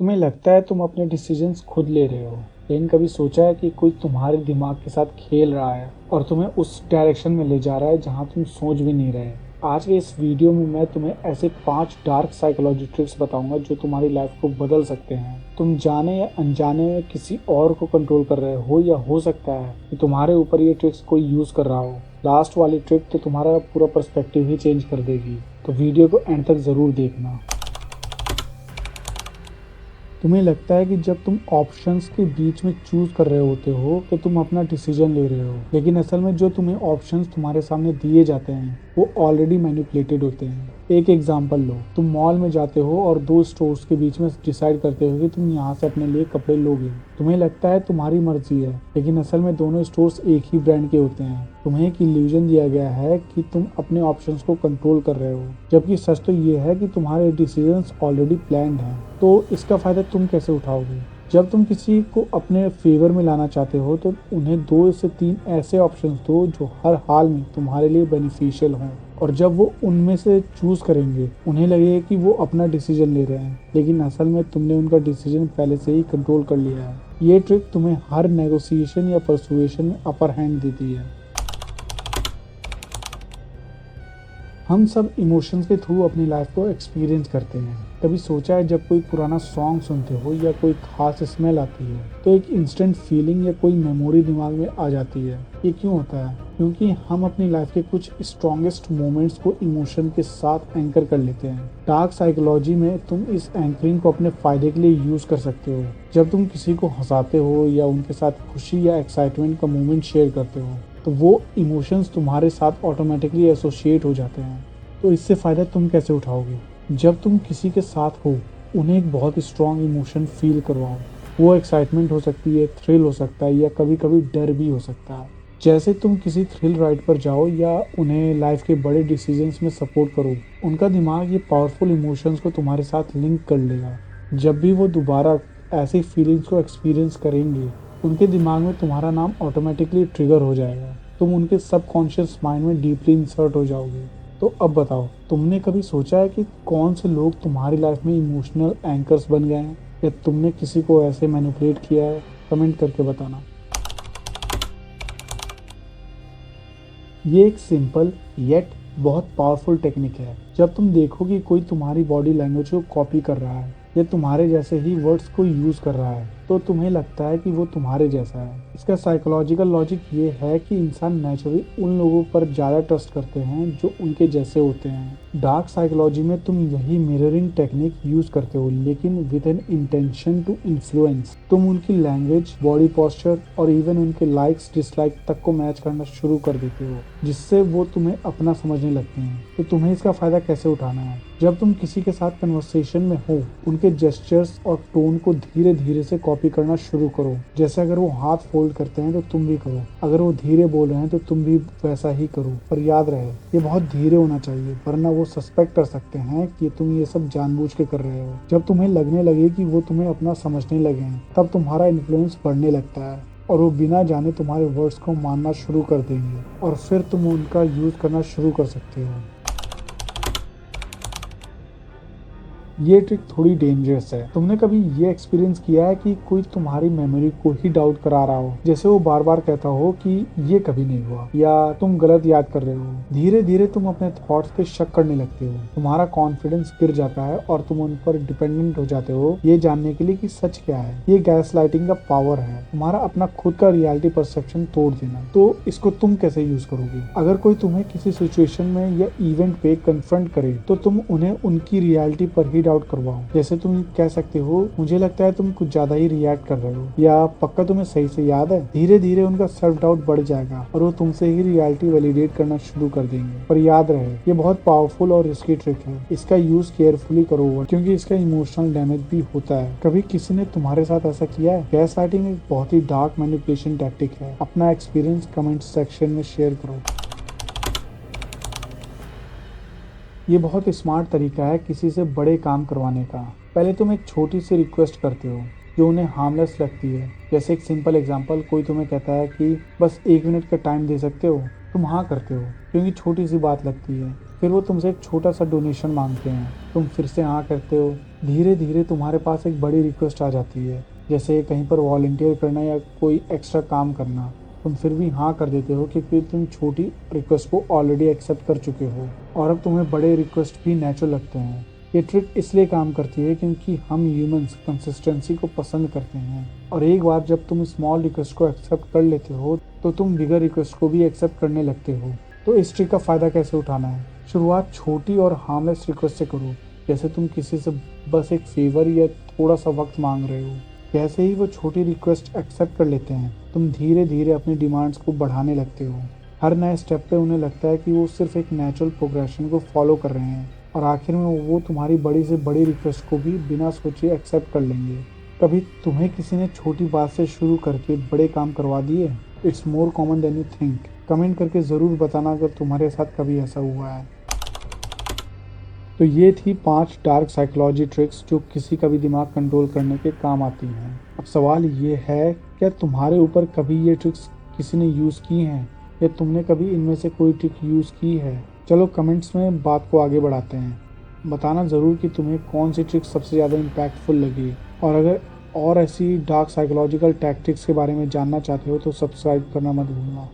तुम्हें लगता है तुम अपने डिसीजंस खुद ले रहे हो, लेकिन कभी सोचा है कि कोई तुम्हारे दिमाग के साथ खेल रहा है और तुम्हें उस डायरेक्शन में ले जा रहा है जहां तुम सोच भी नहीं रहे। आज के इस वीडियो में मैं तुम्हें ऐसे 5 डार्क साइकोलॉजी ट्रिक्स बताऊंगा जो तुम्हारी लाइफ को बदल सकते हैं। तुम जाने या अनजाने में किसी और को कंट्रोल कर रहे हो, या हो सकता है कि तुम्हारे ऊपर ये ट्रिक्स कोई यूज कर रहा हो। लास्ट वाली ट्रिक तो तुम्हारा पूरा पर्सपेक्टिव ही चेंज कर देगी, तो वीडियो को एंड तक जरूर देखना। तुम्हें लगता है कि जब तुम ऑप्शंस के बीच में चूज कर रहे होते हो तो तुम अपना डिसीजन ले रहे हो, लेकिन असल में जो तुम्हें ऑप्शंस तुम्हारे सामने दिए जाते हैं वो ऑलरेडी मैनिपुलेटेड होते हैं। एक एग्जांपल लो, तुम मॉल में जाते हो और दो स्टोर्स के बीच में डिसाइड करते हो कि तुम यहाँ से अपने लिए कपड़े लोगे। तुम्हें लगता है तुम्हारी मर्जी है, लेकिन असल में दोनों स्टोर्स एक ही ब्रांड के होते हैं। तुम्हें एक इल्यूजन दिया गया है कि तुम अपने ऑप्शंस को कंट्रोल कर रहे हो, जबकि सच तो ये है कि तुम्हारे डिसीजंस ऑलरेडी प्लान्ड हैं। तो इसका फायदा तुम कैसे उठाओगे? जब तुम किसी को अपने फेवर में लाना चाहते हो तो उन्हें 2 से 3 ऐसे ऑप्शंस दो जो हर हाल में तुम्हारे लिए बेनिफिशियल हों, और जब वो उनमें से चूज करेंगे उन्हें लगेगा कि वो अपना डिसीजन ले रहे हैं, लेकिन असल में तुमने उनका डिसीजन पहले से ही कंट्रोल कर लिया है। ये ट्रिक तुम्हें हर नेगोशिएशन या परसुएशन में अपर हैंड देती है। हम सब इमोशंस के थ्रू अपनी लाइफ को एक्सपीरियंस करते हैं। कभी सोचा है जब कोई पुराना सॉन्ग सुनते हो या कोई खास स्मेल आती है तो एक इंस्टेंट फीलिंग या कोई मेमोरी दिमाग में आ जाती है? ये क्यों होता है? क्योंकि हम अपनी लाइफ के कुछ स्ट्रॉन्गेस्ट मोमेंट्स को इमोशन के साथ एंकर कर लेते हैं। डार्क साइकोलॉजी में तुम इस एंकरिंग को अपने फायदे के लिए यूज कर सकते हो। जब तुम किसी को हंसाते हो या उनके साथ खुशी या एक्साइटमेंट का मोमेंट शेयर करते हो तो वो इमोशंस तुम्हारे साथ ऑटोमेटिकली एसोसिएट हो जाते हैं। तो इससे फ़ायदा तुम कैसे उठाओगे? जब तुम किसी के साथ हो, उन्हें एक बहुत स्ट्रॉन्ग इमोशन फील करवाओ। वो एक्साइटमेंट हो सकती है, थ्रिल हो सकता है, या कभी कभी डर भी हो सकता है। जैसे तुम किसी थ्रिल राइड पर जाओ या उन्हें लाइफ के बड़े डिसीजंस में सपोर्ट करो, उनका दिमाग ये पावरफुल इमोशंस को तुम्हारे साथ लिंक कर लेगा। जब भी वो दोबारा ऐसी फीलिंग्स को एक्सपीरियंस करेंगे, उनके दिमाग में तुम्हारा नाम ऑटोमेटिकली ट्रिगर हो जाएगा। तुम उनके सबकॉन्शियस माइंड में डीपली इंसर्ट हो जाओगे। तो अब बताओ, तुमने कभी सोचा है कि कौन से लोग तुम्हारी लाइफ में इमोशनल एंकर्स बन गए हैं, या तुमने किसी को ऐसे मैनिपुलेट किया है? कमेंट करके बताना। ये एक सिंपल येट बहुत पावरफुल टेक्निक है। जब तुम देखो कि कोई तुम्हारी बॉडी लैंग्वेज को कॉपी कर रहा है या तुम्हारे जैसे ही वर्ड्स को यूज कर रहा है तो तुम्हें लगता है कि वो तुम्हारे जैसा है। इसका साइकोलॉजिकल लॉजिक ये है कि इंसान नेचुरली उन लोगों पर ज़्यादा ट्रस्ट करते हैं जो उनके जैसे होते हैं। डार्क साइकोलॉजी में तुम यही मिररिंग टेक्निक यूज करते हो, लेकिन with an intention to influence. तुम उनकी लैंग्वेज, बॉडी पोस्चर और इवन उनके लाइक्स डिसलाइक तक को मैच करना शुरू कर देते हो, जिससे वो तुम्हें अपना समझने लगते हैं। तो तुम्हें इसका फायदा कैसे उठाना है? जब तुम किसी के साथ कन्वर्सेशन में हो, उनके जेस्चर्स और टोन को धीरे धीरे से कॉपी करना शुरू करो। जैसे अगर वो हाथ फोल्ड करते हैं तो तुम भी करो, अगर वो धीरे बोल रहे हैं तो तुम भी वैसा ही करो। पर याद रहे, ये बहुत धीरे होना चाहिए, वरना वो सस्पेक्ट कर सकते हैं कि तुम ये सब जानबूझ के कर रहे हो। जब तुम्हें लगने लगे कि वो तुम्हें अपना समझने लगे हैं, तब तुम्हारा इन्फ्लुएंस बढ़ने लगता है और वो बिना जाने तुम्हारे वर्ड्स को मानना शुरू कर देंगे, और फिर तुम उनका यूज करना शुरू कर सकते हो। ये ट्रिक थोड़ी डेंजरस है। तुमने कभी ये एक्सपीरियंस किया है कि कोई तुम्हारी मेमोरी को ही डाउट करा रहा हो? जैसे वो बार बार कहता हो कि ये कभी नहीं हुआ, या तुम गलत याद कर रहे हो। धीरे धीरे तुम अपने थॉट्स पे शक करने लगते हो, तुम्हारा कॉन्फिडेंस गिर जाता है और तुम उन पर डिपेंडेंट हो जाते हो ये जानने के लिए कि सच क्या है। ये गैस लाइटिंग का पावर है, तुम्हारा अपना खुद का रियलिटी परसेप्शन तोड़ देना। तो इसको तुम कैसे यूज करोगे? अगर कोई तुम्हें किसी सिचुएशन में या इवेंट पे कन्फ्रंट करे तो तुम उन्हें उनकी रियलिटी पर ही डाउट करवाओ। जैसे तुम कह सकते हो, मुझे लगता है तुम कुछ ज्यादा ही रिएक्ट कर रहे हो, या पक्का तुम्हें सही से याद है। धीरे धीरे उनका सेल्फ डाउट बढ़ जाएगा और वो तुमसे ही रियलिटी वैलिडेट करना शुरू कर देंगे। पर याद रहे, ये बहुत पावरफुल और रिस्की ट्रिक है। इसका यूज केयरफुली करो, क्योंकि इसका इमोशनल डैमेज भी होता है। कभी किसी ने तुम्हारे साथ ऐसा किया है? गैस लाइटिंग एक बहुत ही डार्क मैनिपुलेशन टैक्टिक है। अपना एक्सपीरियंस कमेंट सेक्शन में शेयर करो। ये बहुत स्मार्ट तरीका है किसी से बड़े काम करवाने का। पहले तुम एक छोटी सी रिक्वेस्ट करते हो जो उन्हें हार्मलेस लगती है। जैसे एक सिंपल एग्जांपल, कोई तुम्हें कहता है कि बस 1 मिनट का टाइम दे सकते हो, तुम हाँ करते हो क्योंकि छोटी सी बात लगती है। फिर वो तुमसे एक छोटा सा डोनेशन मांगते हैं, तुम फिर से हाँ करते हो। धीरे धीरे तुम्हारे पास एक बड़ी रिक्वेस्ट आ जाती है, जैसे कहीं पर वॉलंटियर करना या कोई एक्स्ट्रा काम करना। तुम फिर भी हाँ कर देते हो क्योंकि तुम छोटी रिक्वेस्ट को ऑलरेडी एक्सेप्ट कर चुके हो और अब तुम्हें बड़े रिक्वेस्ट भी नेचुरल लगते हैं। ये ट्रिक इसलिए काम करती है क्योंकि हम ह्यूमंस कंसिस्टेंसी को पसंद करते हैं, और एक बार जब तुम स्मॉल रिक्वेस्ट को एक्सेप्ट कर लेते हो तो तुम बिगर रिक्वेस्ट को भी एक्सेप्ट करने लगते हो। तो इस ट्रिक का फ़ायदा कैसे उठाना है? शुरुआत छोटी और हार्मलेस रिक्वेस्ट से करो, जैसे तुम किसी से बस एक फेवर या थोड़ा सा वक्त मांग रहे हो। जैसे ही वो छोटी रिक्वेस्ट एक्सेप्ट कर लेते हैं, तुम धीरे धीरे अपनी डिमांड्स को बढ़ाने लगते हो। हर नए स्टेप पे उन्हें लगता है कि वो सिर्फ एक नेचुरल प्रोग्रेशन को फॉलो कर रहे हैं, और आखिर में वो तुम्हारी बड़ी से बड़ी रिक्वेस्ट को भी बिना सोचे एक्सेप्ट कर लेंगे। कभी तुम्हें किसी ने छोटी बात से शुरू करके बड़े काम करवा दिए? It's more common than you think. Comment करके ज़रूर बताना अगर तुम्हारे साथ कभी ऐसा हुआ है। तो ये थी 5 डार्क साइकोलॉजी ट्रिक्स जो किसी का भी दिमाग कंट्रोल करने के काम आती हैं। अब सवाल ये है, क्या तुम्हारे ऊपर कभी ये ट्रिक्स किसी ने यूज़ की हैं, या तुमने कभी इनमें से कोई ट्रिक यूज़ की है? चलो कमेंट्स में बात को आगे बढ़ाते हैं। बताना ज़रूर कि तुम्हें कौन सी ट्रिक सबसे ज़्यादा इम्पैक्टफुल लगी, और अगर और ऐसी डार्क साइकोलॉजिकल टैक्टिक्स के बारे में जानना चाहते हो तो सब्सक्राइब करना मत भूलना।